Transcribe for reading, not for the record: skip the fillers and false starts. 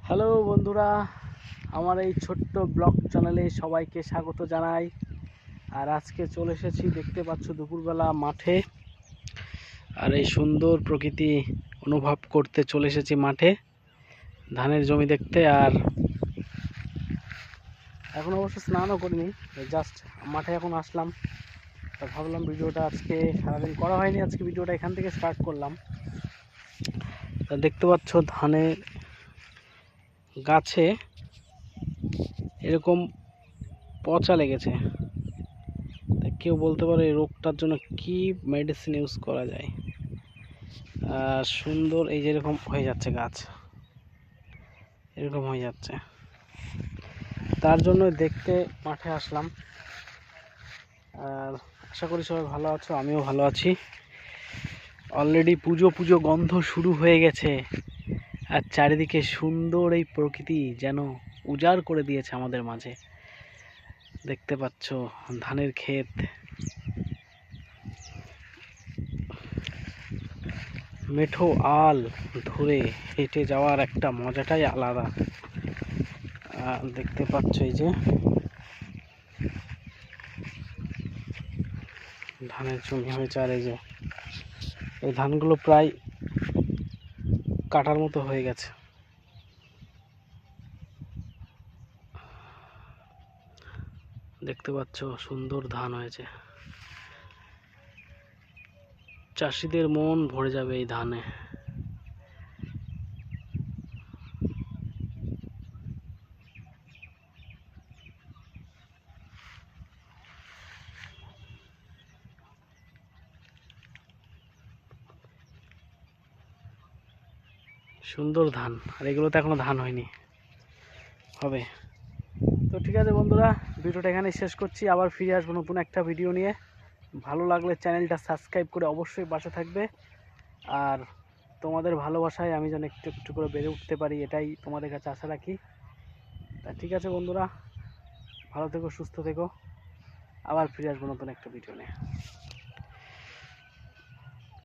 Hello বন্ধুরা, আমার এই ছোট্ট ব্লগ চ্যানেলে সবাইকে স্বাগত জানাই। আর আজকে চলে এসেছি, দেখতে পাচ্ছ দুপুরবেলা মাঠে। আর এই সুন্দর প্রকৃতি অনুভব করতে চলে এসেছি মাঠে, ধানের জমি দেখতে। আর এখন অবশ্য স্নানও করিনি, জাস্ট মাঠে এখন আসলাম। তা ভাবলাম ভিডিওটা আজকে সারাদিন করা হয়নি, আজকে ভিডিওটা এখান থেকে স্টার্ট করলাম। তা দেখতে পাচ্ছ ধানের গাছে এরকম পচা লেগেছে। কেউ বলতে পারে এই রোগটার জন্য কি মেডিসিন ইউজ করা যায়। সুন্দর এই যেরকম হয়ে যাচ্ছে গাছ, এরকম হয়ে যাচ্ছে, তার জন্য দেখতে মাঠে আসলাম। আর আশা করি সবাই ভালো আছো, আমিও ভালো আছি। অলরেডি পুজো পুজো গন্ধ শুরু হয়ে গেছে। আর চারিদিকে সুন্দর এই প্রকৃতি যেন উজাড় করে দিয়েছে আমাদের মাঝে। দেখতে পাচ্ছ ধানের ক্ষেত, মেঠো আল ধরে হেঁটে যাওয়ার একটা মজাটাই আলাদা। দেখতে পাচ্ছ এই যে ধানের জমি হয়েছে। আর এই যে এই ধানগুলো প্রায় কাটার মতো হয়ে গেছে। দেখতে পাচ্ছ সুন্দর ধান হয়েছে, চাষিদের মন ভরে যাবে এই ধানে। সুন্দর ধান, আর এগুলোতে এখনো ধান হয়নি, হবে। তো ঠিক আছে বন্ধুরা, ভিডিওটা এখানে শেষ করছি। আবার ফিরে আসবো নতুন একটা ভিডিও নিয়ে। ভালো লাগলে চ্যানেলটা সাবস্ক্রাইব করে অবশ্যই পাশে থাকবে। আর তোমাদের ভালোবাসায় আমি যেন একটু একটু করে বেড়ে উঠতে পারি, এটাই তোমাদের কাছে আশা রাখি। তা ঠিক আছে বন্ধুরা, ভালো থেকো, সুস্থ থেকো। আবার ফিরে আসবো নতুন একটা ভিডিও নিয়ে।